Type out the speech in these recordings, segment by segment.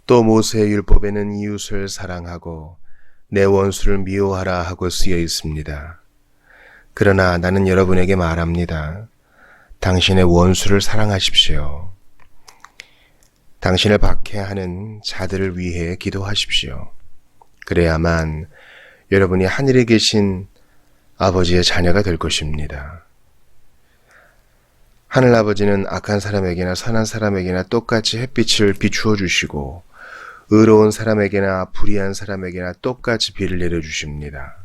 또 모세의 율법에는 이웃을 사랑하고 내 원수를 미워하라 하고 쓰여 있습니다. 그러나 나는 여러분에게 말합니다. 당신의 원수를 사랑하십시오. 당신을 박해하는 자들을 위해 기도하십시오. 그래야만 여러분이 하늘에 계신 아버지의 자녀가 될 것입니다. 하늘아버지는 악한 사람에게나 선한 사람에게나 똑같이 햇빛을 비추어 주시고 의로운 사람에게나 불의한 사람에게나 똑같이 비를 내려주십니다.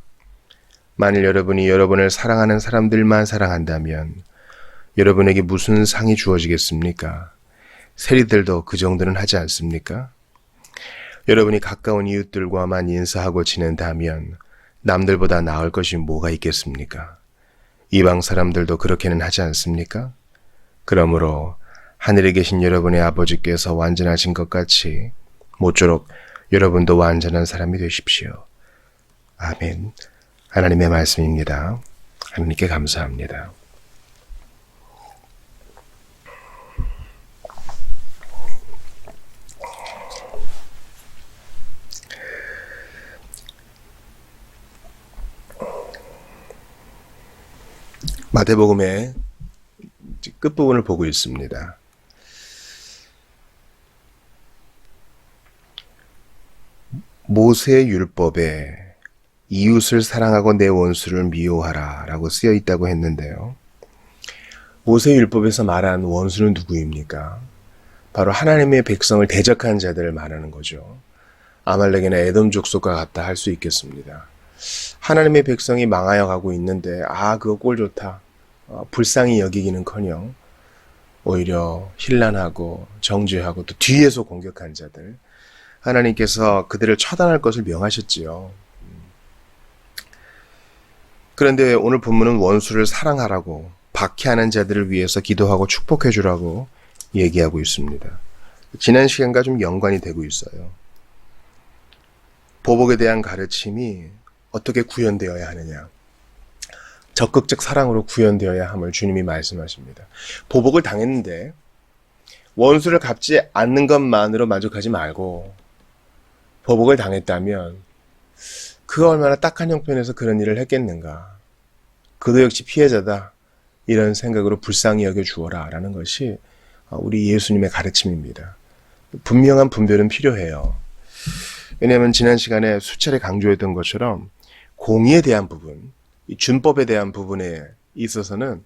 만일 여러분이 여러분을 사랑하는 사람들만 사랑한다면 여러분에게 무슨 상이 주어지겠습니까? 세리들도 그 정도는 하지 않습니까? 여러분이 가까운 이웃들과만 인사하고 지낸다면 남들보다 나을 것이 뭐가 있겠습니까? 이방 사람들도 그렇게는 하지 않습니까? 그러므로 하늘에 계신 여러분의 아버지께서 완전하신 것 같이 모쪼록 여러분도 완전한 사람이 되십시오. 아멘. 하나님의 말씀입니다. 하나님께 감사합니다. 마태복음의 끝부분을 보고 있습니다. 모세의 율법에 이웃을 사랑하고 내 원수를 미워하라 라고 쓰여 있다고 했는데요. 모세의 율법에서 말한 원수는 누구입니까? 바로 하나님의 백성을 대적한 자들을 말하는 거죠. 아말렉이나 에돔 족속과 같다 할 수 있겠습니다. 하나님의 백성이 망하여 가고 있는데 그거 꼴 좋다. 불쌍히 여기기는커녕 오히려 혼란하고 정죄하고 또 뒤에서 공격한 자들, 하나님께서 그들을 처단할 것을 명하셨지요. 그런데 오늘 본문은 원수를 사랑하라고, 박해하는 자들을 위해서 기도하고 축복해 주라고 얘기하고 있습니다. 지난 시간과 좀 연관이 되고 있어요. 보복에 대한 가르침이 어떻게 구현되어야 하느냐, 적극적 사랑으로 구현되어야 함을 주님이 말씀하십니다. 보복을 당했는데 원수를 갚지 않는 것만으로 만족하지 말고, 보복을 당했다면 그가 얼마나 딱한 형편에서 그런 일을 했겠는가, 그도 역시 피해자다, 이런 생각으로 불쌍히 여겨주어라 라는 것이 우리 예수님의 가르침입니다. 분명한 분별은 필요해요. 왜냐하면 지난 시간에 수차례 강조했던 것처럼 공의에 대한 부분, 이 준법에 대한 부분에 있어서는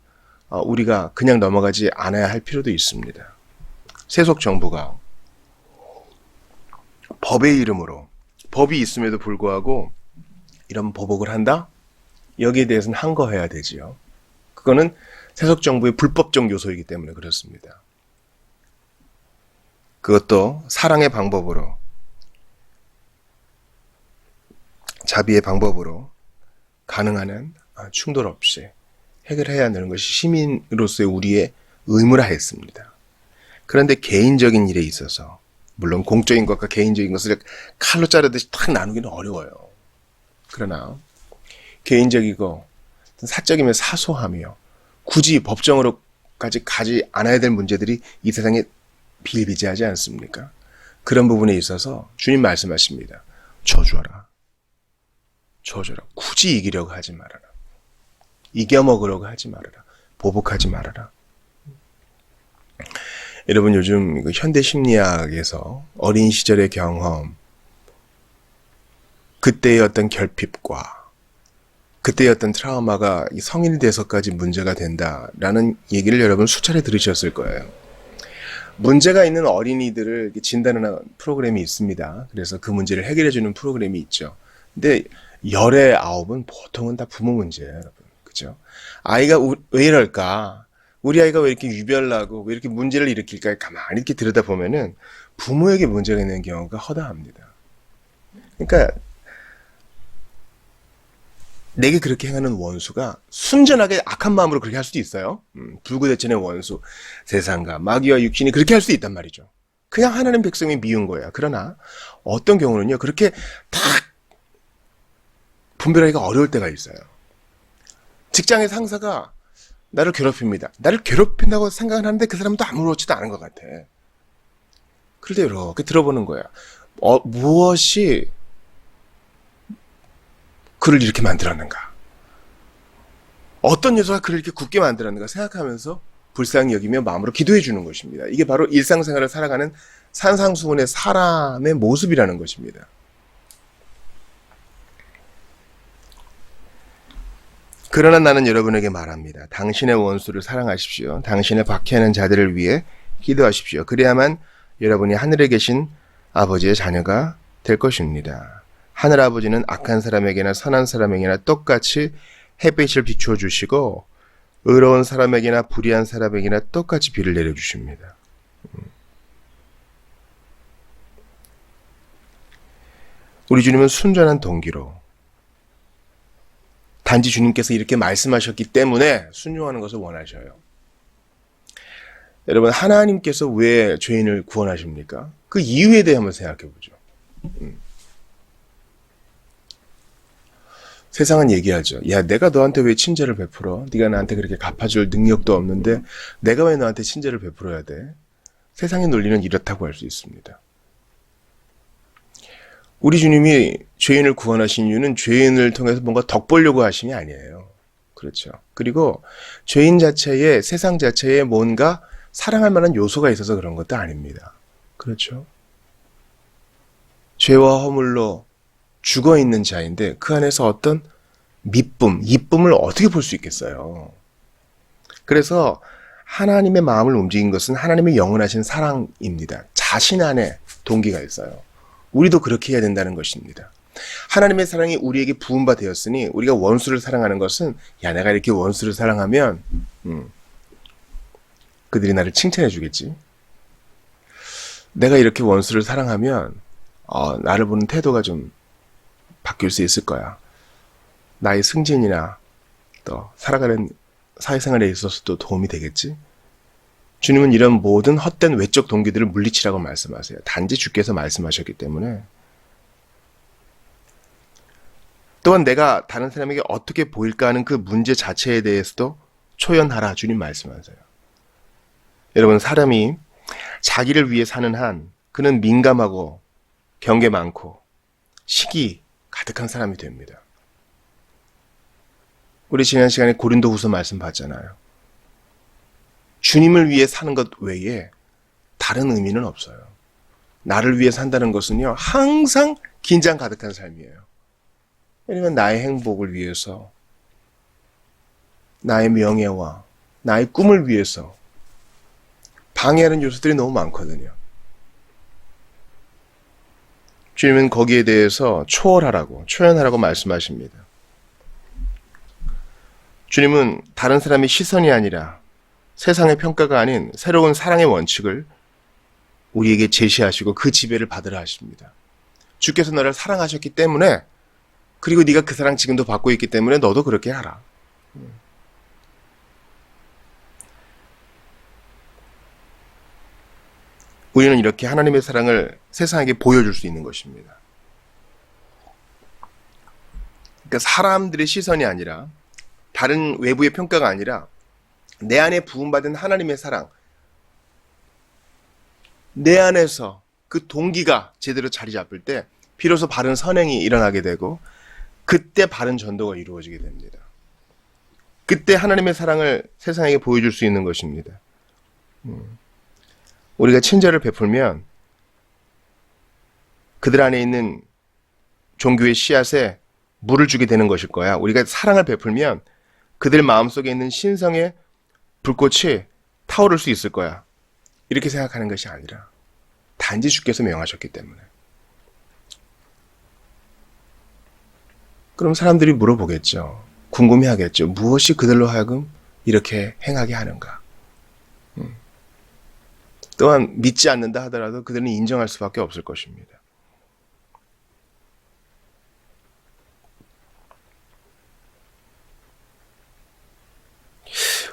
우리가 그냥 넘어가지 않아야 할 필요도 있습니다. 세속 정부가 법의 이름으로, 법이 있음에도 불구하고 이런 보복을 한다? 여기에 대해서는 항거해야 되지요. 그거는 세속 정부의 불법적 요소이기 때문에 그렇습니다. 그것도 사랑의 방법으로, 자비의 방법으로 가능한 한 충돌 없이 해결해야 하는 것이 시민으로서의 우리의 의무라 했습니다. 그런데 개인적인 일에 있어서, 물론 공적인 것과 개인적인 것을 칼로 자르듯이 탁 나누기는 어려워요. 그러나 개인적이고 사적이면 사소하며 굳이 법정으로까지 가지 않아야 될 문제들이 이 세상에 비일비재하지 않습니까? 그런 부분에 있어서 주님 말씀하십니다. 저주하라. 저주하라. 굳이 이기려고 하지 말아라. 이겨먹으려고 하지 말아라. 보복하지 말아라. 여러분, 요즘 현대 심리학에서 어린 시절의 경험, 그때의 어떤 결핍과 그때의 어떤 트라우마가 성인이 돼서까지 문제가 된다라는 얘기를 여러분 수차례 들으셨을 거예요. 문제가 있는 어린이들을 진단하는 프로그램이 있습니다. 그래서 그 문제를 해결해주는 프로그램이 있죠. 근데 10의 9은 보통은 다 부모 문제예요, 여러분. 그죠? 아이가 왜 이럴까? 우리 아이가 왜 이렇게 유별나고 왜 이렇게 문제를 일으킬까? 가만히 이렇게 들여다보면은 부모에게 문제가 있는 경우가 허다합니다. 그러니까 내게 그렇게 행하는 원수가 순전하게 악한 마음으로 그렇게 할 수도 있어요. 불구대천의 원수, 세상과 마귀와 육신이 그렇게 할 수도 있단 말이죠. 그냥 하나님 백성이 미운 거야. 그러나 어떤 경우는요, 그렇게 딱 분별하기가 어려울 때가 있어요. 직장의 상사가 나를 괴롭힙니다. 나를 괴롭힌다고 생각을 하는데 그 사람도 아무렇지도 않은 것 같아. 그럴 때 이렇게 들어보는 거야. 무엇이 그를 이렇게 만들었는가? 어떤 요소가 그를 이렇게 굳게 만들었는가 생각하면서 불쌍히 여기며 마음으로 기도해 주는 것입니다. 이게 바로 일상생활을 살아가는 산상수훈의 사람의 모습이라는 것입니다. 그러나 나는 여러분에게 말합니다. 당신의 원수를 사랑하십시오. 당신의 박해하는 자들을 위해 기도하십시오. 그래야만 여러분이 하늘에 계신 아버지의 자녀가 될 것입니다. 하늘 아버지는 악한 사람에게나 선한 사람에게나 똑같이 햇빛을 비추어 주시고 의로운 사람에게나 불의한 사람에게나 똑같이 비를 내려주십니다. 우리 주님은 순전한 동기로 단지 주님께서 이렇게 말씀하셨기 때문에 순종하는 것을 원하셔요. 여러분, 하나님께서 왜 죄인을 구원하십니까? 그 이유에 대해 한번 생각해 보죠. 세상은 얘기하죠. 야, 내가 너한테 왜 친절을 베풀어? 네가 나한테 그렇게 갚아줄 능력도 없는데 내가 왜 너한테 친절을 베풀어야 돼? 세상의 논리는 이렇다고 할 수 있습니다. 우리 주님이 죄인을 구원하신 이유는 죄인을 통해서 뭔가 덕 보려고 하심이 아니에요. 그렇죠. 그리고 죄인 자체에, 세상 자체에 뭔가 사랑할 만한 요소가 있어서 그런 것도 아닙니다. 그렇죠. 죄와 허물로 죽어있는 자인데 그 안에서 어떤 미쁨, 이쁨을 어떻게 볼 수 있겠어요. 그래서 하나님의 마음을 움직인 것은 하나님의 영원하신 사랑입니다. 자신 안에 동기가 있어요. 우리도 그렇게 해야 된다는 것입니다. 하나님의 사랑이 우리에게 부음바 되었으니 우리가 원수를 사랑하는 것은 야, 내가 이렇게 원수를 사랑하면 그들이 나를 칭찬해 주겠지. 내가 이렇게 원수를 사랑하면 나를 보는 태도가 좀 바뀔 수 있을 거야. 나의 승진이나 또 살아가는 사회생활에 있어서도 도움이 되겠지. 주님은 이런 모든 헛된 외적 동기들을 물리치라고 말씀하세요. 단지 주께서 말씀하셨기 때문에. 또한 내가 다른 사람에게 어떻게 보일까 하는 그 문제 자체에 대해서도 초연하라 주님 말씀하세요. 여러분, 사람이 자기를 위해 사는 한 그는 민감하고 경계 많고 시기 가득한 사람이 됩니다. 우리 지난 시간에 고린도후서 말씀 봤잖아요. 주님을 위해 사는 것 외에 다른 의미는 없어요. 나를 위해 산다는 것은요, 항상 긴장 가득한 삶이에요. 왜냐면 나의 행복을 위해서, 나의 명예와 나의 꿈을 위해서 방해하는 요소들이 너무 많거든요. 주님은 거기에 대해서 초연하라고 말씀하십니다. 주님은 다른 사람의 시선이 아니라 세상의 평가가 아닌 새로운 사랑의 원칙을 우리에게 제시하시고 그 지배를 받으라 하십니다. 주께서 너를 사랑하셨기 때문에, 그리고 네가 그 사랑 지금도 받고 있기 때문에 너도 그렇게 하라. 우리는 이렇게 하나님의 사랑을 세상에게 보여줄 수 있는 것입니다. 그러니까 사람들의 시선이 아니라, 다른 외부의 평가가 아니라 내 안에 부음받은 하나님의 사랑, 내 안에서 그 동기가 제대로 자리 잡을 때 비로소 바른 선행이 일어나게 되고 그때 바른 전도가 이루어지게 됩니다. 그때 하나님의 사랑을 세상에게 보여줄 수 있는 것입니다. 우리가 친절을 베풀면 그들 안에 있는 종교의 씨앗에 물을 주게 되는 것일 거야. 우리가 사랑을 베풀면 그들 마음속에 있는 신성의 불꽃이 타오를 수 있을 거야. 이렇게 생각하는 것이 아니라 단지 주께서 명하셨기 때문에. 그럼 사람들이 물어보겠죠. 궁금해하겠죠. 무엇이 그들로 하여금 이렇게 행하게 하는가. 또한 믿지 않는다 하더라도 그들은 인정할 수밖에 없을 것입니다.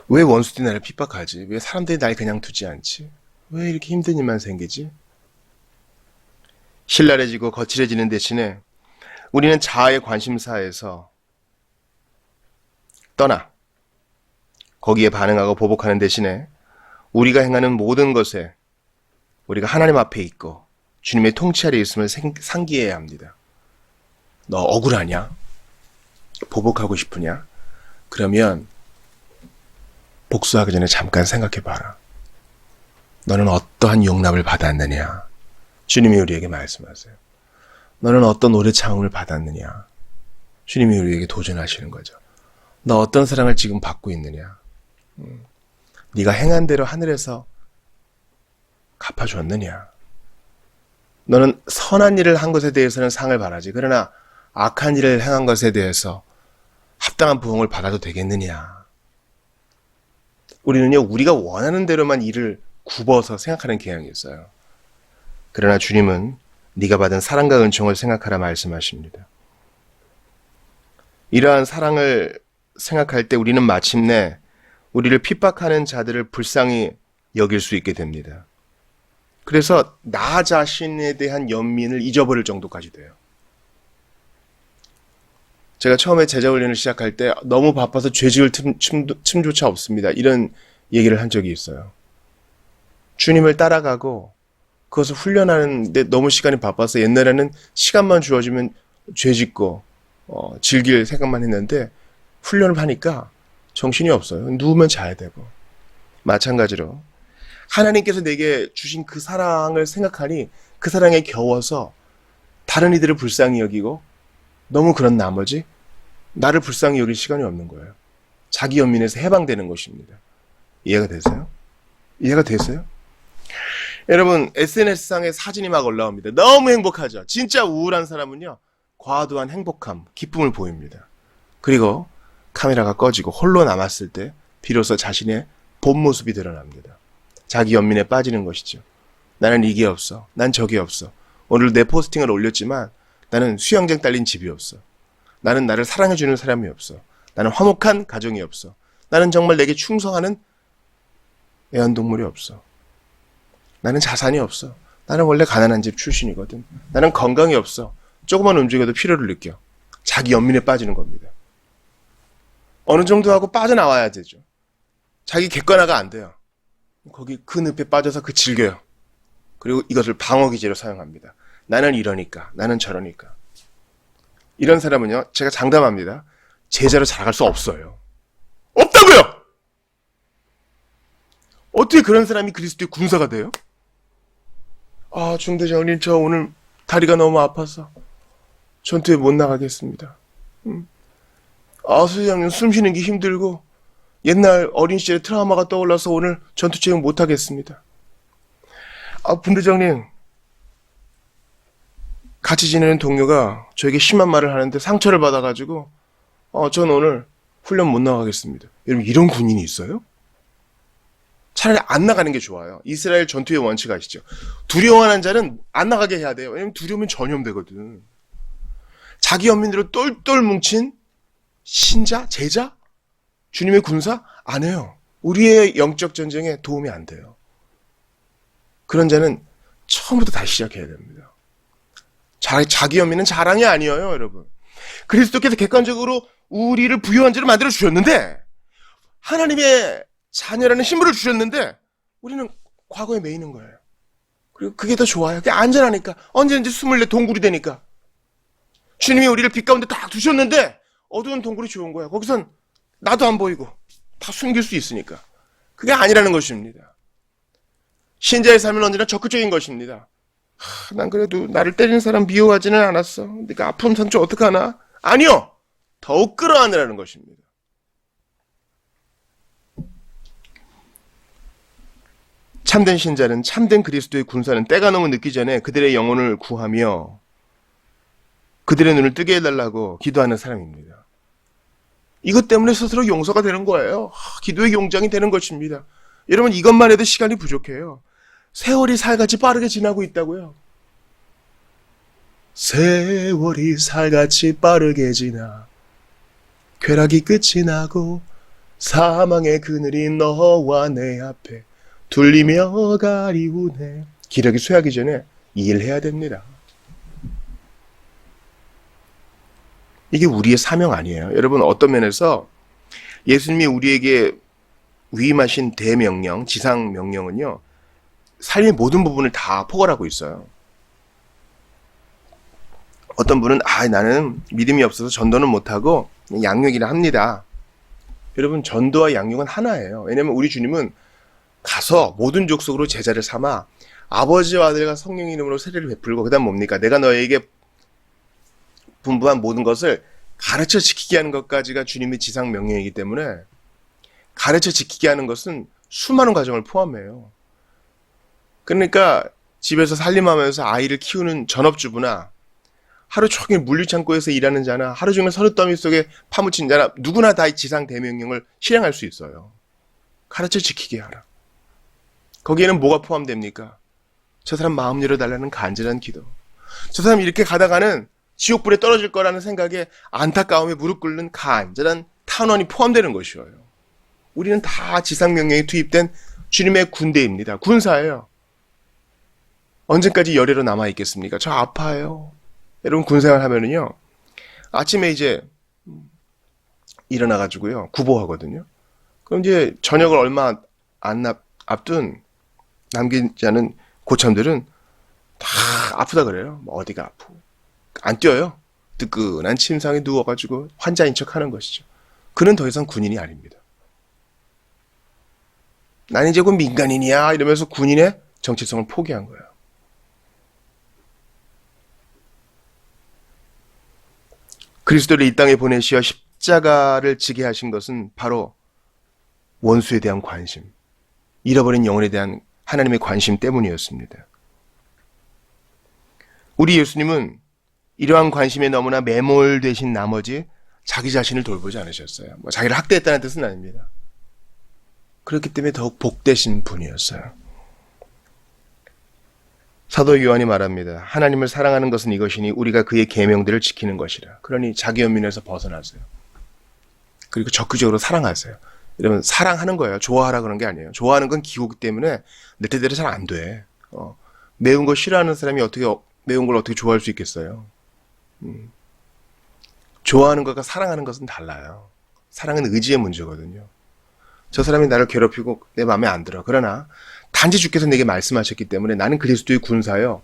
왜 원수들이 나를 핍박하지? 왜 사람들이 날 그냥 두지 않지? 왜 이렇게 힘든 일만 생기지? 신랄해지고 거칠해지는 대신에 우리는 자아의 관심사에서 떠나 거기에 반응하고 보복하는 대신에 우리가 행하는 모든 것에 우리가 하나님 앞에 있고 주님의 통치 아래 있음을 상기해야 합니다. 너 억울하냐? 보복하고 싶으냐? 그러면 복수하기 전에 잠깐 생각해봐라. 너는 어떠한 용납을 받았느냐? 주님이 우리에게 말씀하세요. 너는 어떤 오래 참음을 받았느냐? 주님이 우리에게 도전하시는 거죠. 너 어떤 사랑을 지금 받고 있느냐? 네가 행한 대로 하늘에서 갚아줬느냐? 너는 선한 일을 한 것에 대해서는 상을 바라지. 그러나 악한 일을 행한 것에 대해서 합당한 부응을 받아도 되겠느냐? 우리는요, 우리가 원하는 대로만 일을 굽어서 생각하는 경향이 있어요. 그러나 주님은 네가 받은 사랑과 은총을 생각하라 말씀하십니다. 이러한 사랑을 생각할 때 우리는 마침내 우리를 핍박하는 자들을 불쌍히 여길 수 있게 됩니다. 그래서 나 자신에 대한 연민을 잊어버릴 정도까지 돼요. 제가 처음에 제자훈련을 시작할 때 너무 바빠서 죄 지을 틈조차 없습니다. 이런 얘기를 한 적이 있어요. 주님을 따라가고 그것을 훈련하는데 너무 시간이 바빠서 옛날에는 시간만 주어지면 죄 짓고 즐길 생각만 했는데 훈련을 하니까 정신이 없어요. 누우면 자야 되고. 마찬가지로 하나님께서 내게 주신 그 사랑을 생각하니 그 사랑에 겨워서 다른 이들을 불쌍히 여기고 너무 그런 나머지 나를 불쌍히 여길 시간이 없는 거예요. 자기 연민에서 해방되는 것입니다. 이해가 되세요? 이해가 되세요? 여러분, SNS상에 사진이 막 올라옵니다. 너무 행복하죠? 진짜 우울한 사람은요, 과도한 행복함, 기쁨을 보입니다. 그리고 카메라가 꺼지고 홀로 남았을 때 비로소 자신의 본 모습이 드러납니다. 자기 연민에 빠지는 것이죠. 나는 이게 없어. 난 저게 없어. 오늘 내 포스팅을 올렸지만 나는 수영장 딸린 집이 없어. 나는 나를 사랑해주는 사람이 없어. 나는 화목한 가정이 없어. 나는 정말 내게 충성하는 애완동물이 없어. 나는 자산이 없어. 나는 원래 가난한 집 출신이거든. 나는 건강이 없어. 조금만 움직여도 피로를 느껴. 자기 연민에 빠지는 겁니다. 어느 정도 하고 빠져나와야 되죠. 자기 객관화가 안 돼요. 거기 그 늪에 빠져서 그 즐겨요. 그리고 이것을 방어기제로 사용합니다. 나는 이러니까, 나는 저러니까. 이런 사람은요, 제가 장담합니다. 제자로 자라갈 수 없어요. 없다고요! 어떻게 그런 사람이 그리스도의 군사가 돼요? 아, 중대장님, 저 오늘 다리가 너무 아파서 전투에 못 나가겠습니다. 아, 소장님, 숨 쉬는 게 힘들고 옛날 어린 시절의 트라우마가 떠올라서 오늘 전투 체험 못 하겠습니다. 아, 분대장님, 같이 지내는 동료가 저에게 심한 말을 하는데 상처를 받아가지고 전 오늘 훈련 못 나가겠습니다. 여러분, 이런 군인이 있어요? 차라리 안 나가는 게 좋아요. 이스라엘 전투의 원칙 아시죠? 두려워하는 자는 안 나가게 해야 돼요. 왜냐면 두려우면 전염되거든. 자기 연민으로 똘똘 뭉친 신자, 제자, 주님의 군사 안 해요. 우리의 영적 전쟁에 도움이 안 돼요. 그런 자는 처음부터 다시 시작해야 됩니다. 자기 연민은 자랑이 아니에요, 여러분. 그리스도께서 객관적으로 우리를 부유한 자로 만들어 주셨는데, 하나님의 자녀라는 신분을 주셨는데, 우리는 과거에 매이는 거예요. 그리고 그게 더 좋아요. 그게 안전하니까. 언제든지 숨을 내 동굴이 되니까. 주님이 우리를 빛 가운데 딱 두셨는데, 어두운 동굴이 좋은 거야. 거기선 나도 안 보이고, 다 숨길 수 있으니까. 그게 아니라는 것입니다. 신자의 삶은 언제나 적극적인 것입니다. 난 그래도 나를 때리는 사람 미워하지는 않았어. 네가 아픈 상처 어떡하나? 아니요! 더욱 끌어안으라는 것입니다. 참된 신자는, 참된 그리스도의 군사는 때가 너무 늦기 전에 그들의 영혼을 구하며 그들의 눈을 뜨게 해달라고 기도하는 사람입니다. 이것 때문에 스스로 용서가 되는 거예요. 기도의 용장이 되는 것입니다. 여러분, 이것만 해도 시간이 부족해요. 세월이 살같이 빠르게 지나고 있다고요. 세월이 살같이 빠르게 지나 쾌락이 끝이 나고 사망의 그늘이 너와 내 앞에 둘리며 가리우네. 기력이 쇠하기 전에 이 일 해야 됩니다. 이게 우리의 사명 아니에요. 여러분, 어떤 면에서 예수님이 우리에게 위임하신 대명령, 지상명령은요, 삶의 모든 부분을 다 포괄하고 있어요. 어떤 분은 나는 믿음이 없어서 전도는 못하고 양육이나 합니다. 여러분, 전도와 양육은 하나예요. 왜냐하면 우리 주님은 가서 모든 족속으로 제자를 삼아 아버지와 아들과 성령 이름으로 세례를 베풀고, 그 다음 뭡니까? 내가 너에게 분부한 모든 것을 가르쳐 지키게 하는 것까지가 주님의 지상 명령이기 때문에, 가르쳐 지키게 하는 것은 수많은 과정을 포함해요. 그러니까 집에서 살림하면서 아이를 키우는 전업주부나 하루 종일 물류창고에서 일하는 자나 하루 종일 서릇더미 속에 파묻힌 자나 누구나 다 이 지상 대명령을 실행할 수 있어요. 가르쳐 지키게 하라. 거기에는 뭐가 포함됩니까? 저 사람 마음 열어달라는 간절한 기도. 저 사람 이렇게 가다가는 지옥불에 떨어질 거라는 생각에 안타까움에 무릎 꿇는 간절한 탄원이 포함되는 것이에요. 우리는 다 지상명령에 투입된 주님의 군대입니다. 군사예요. 언제까지 열애로 남아있겠습니까? 저 아파요. 여러분, 군생활 하면은요, 아침에 이제 일어나가지고요, 구보하거든요. 그럼 이제 저녁을 얼마 안 앞둔 남기지 않은 고참들은 다 아프다 그래요. 뭐 어디가 아프고. 안 뛰어요. 뜨끈한 침상에 누워가지고 환자인 척 하는 것이죠. 그는 더 이상 군인이 아닙니다. 난 이제 곧 민간인이야 이러면서 군인의 정체성을 포기한 거예요. 그리스도를 이 땅에 보내시어 십자가를 지게 하신 것은 바로 원수에 대한 관심, 잃어버린 영혼에 대한 하나님의 관심 때문이었습니다. 우리 예수님은 이러한 관심에 너무나 매몰되신 나머지 자기 자신을 돌보지 않으셨어요. 자기를 학대했다는 뜻은 아닙니다. 그렇기 때문에 더욱 복되신 분이었어요. 사도 요한이 말합니다. 하나님을 사랑하는 것은 이것이니 우리가 그의 계명들을 지키는 것이라. 그러니 자기 연민에서 벗어나세요. 그리고 적극적으로 사랑하세요. 이러면 사랑하는 거예요. 좋아하라 그런 게 아니에요. 좋아하는 건 기호기 때문에 내 뜻대로 잘 안 돼. 매운 거 싫어하는 사람이 어떻게 매운 걸 어떻게 좋아할 수 있겠어요? 좋아하는 것과 사랑하는 것은 달라요. 사랑은 의지의 문제거든요. 저 사람이 나를 괴롭히고 내 마음에 안 들어. 그러나 단지 주께서 내게 말씀하셨기 때문에 나는 그리스도의 군사요,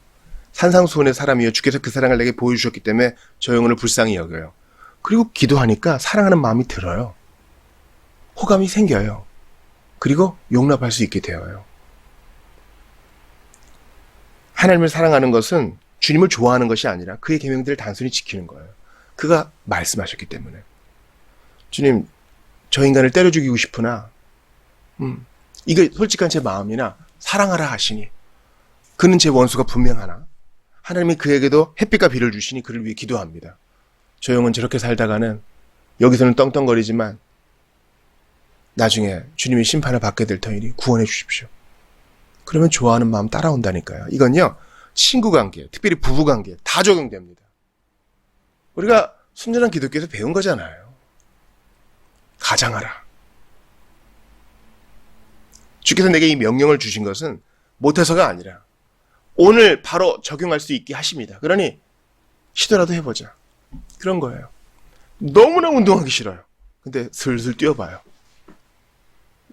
산상수훈의 사람이요, 주께서 그 사랑을 내게 보여주셨기 때문에 저 영혼을 불쌍히 여겨요. 그리고 기도하니까 사랑하는 마음이 들어요. 호감이 생겨요. 그리고 용납할 수 있게 되어요. 하나님을 사랑하는 것은 주님을 좋아하는 것이 아니라 그의 계명들을 단순히 지키는 거예요. 그가 말씀하셨기 때문에. 주님, 저 인간을 때려 죽이고 싶으나 이게 솔직한 제 마음이나 사랑하라 하시니 그는 제 원수가 분명하나 하나님이 그에게도 햇빛과 비를 주시니 그를 위해 기도합니다. 저 영은 저렇게 살다가는 여기서는 떵떵거리지만 나중에 주님의 심판을 받게 될 터이니 구원해 주십시오. 그러면 좋아하는 마음 따라온다니까요. 이건요, 친구관계, 특별히 부부관계 다 적용됩니다. 우리가 순전한 기독교에서 배운 거잖아요. 가장하라. 주께서 내게 이 명령을 주신 것은 못해서가 아니라 오늘 바로 적용할 수 있게 하십니다. 그러니 시도라도 해보자. 그런 거예요. 너무나 운동하기 싫어요. 근데 슬슬 뛰어봐요.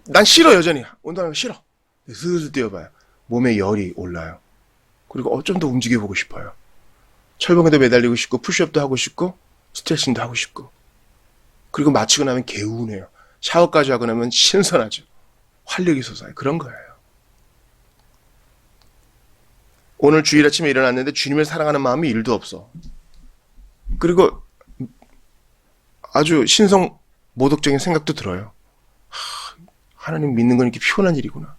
난 싫어, 여전히. 운동하기 싫어. 슬슬 뛰어봐요. 몸에 열이 올라요. 그리고 좀 더 움직여보고 싶어요. 철봉에도 매달리고 싶고 푸시업도 하고 싶고 스트레칭도 하고 싶고, 그리고 마치고 나면 개운해요. 샤워까지 하고 나면 신선하죠. 활력이 솟아요. 그런 거예요. 오늘 주일 아침에 일어났는데 주님을 사랑하는 마음이 1도 없어. 그리고 아주 신성 모독적인 생각도 들어요. 하나님 믿는 건 이렇게 피곤한 일이구나.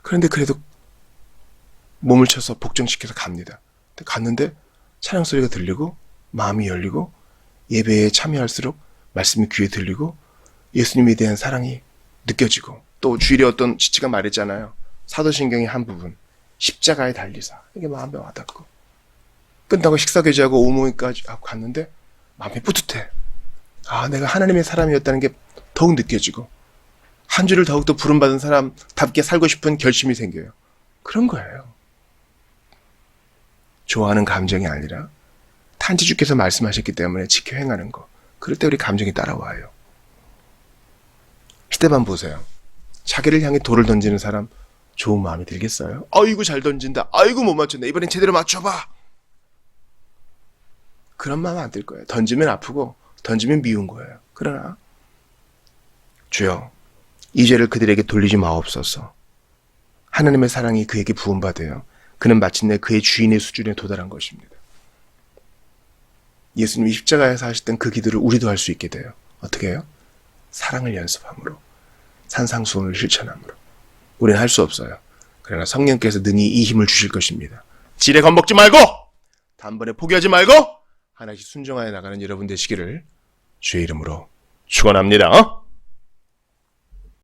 그런데 그래도 몸을 쳐서 복종시켜서 갑니다. 갔는데 찬양 소리가 들리고 마음이 열리고 예배에 참여할수록 말씀이 귀에 들리고 예수님에 대한 사랑이 느껴지고, 또 주일에 어떤 지치가 말했잖아요. 사도신경의 한 부분, 십자가에 달리사. 이게 마음에 와닿고, 끝나고 식사교제하고 오모까지 하고 갔는데 마음이 뿌듯해. 내가 하나님의 사람이었다는 게 더욱 느껴지고 한 주를 더욱더 부름받은 사람답게 살고 싶은 결심이 생겨요. 그런 거예요. 좋아하는 감정이 아니라 단지 주께서 말씀하셨기 때문에 지켜 행하는 거. 그럴 때 우리 감정이 따라와요. 스데반 보세요. 자기를 향해 돌을 던지는 사람 좋은 마음이 들겠어요? 아이고 잘 던진다. 아이고 못 맞췄네. 이번엔 제대로 맞춰봐. 그런 마음 안 들 거예요. 던지면 아프고 던지면 미운 거예요. 그러나 주여 이 죄를 그들에게 돌리지 마옵소서. 하나님의 사랑이 그에게 부음받아요. 그는 마침내 그의 주인의 수준에 도달한 것입니다. 예수님이 십자가에서 하셨던 그 기도를 우리도 할 수 있게 돼요. 어떻게 해요? 사랑을 연습함으로, 산상수훈을 실천함으로. 우리는 할 수 없어요. 그러나 성령께서 능히 이 힘을 주실 것입니다. 지레 겁먹지 말고 단번에 포기하지 말고 하나씩 순종하여 나가는 여러분 되시기를 주의 이름으로 축원합니다.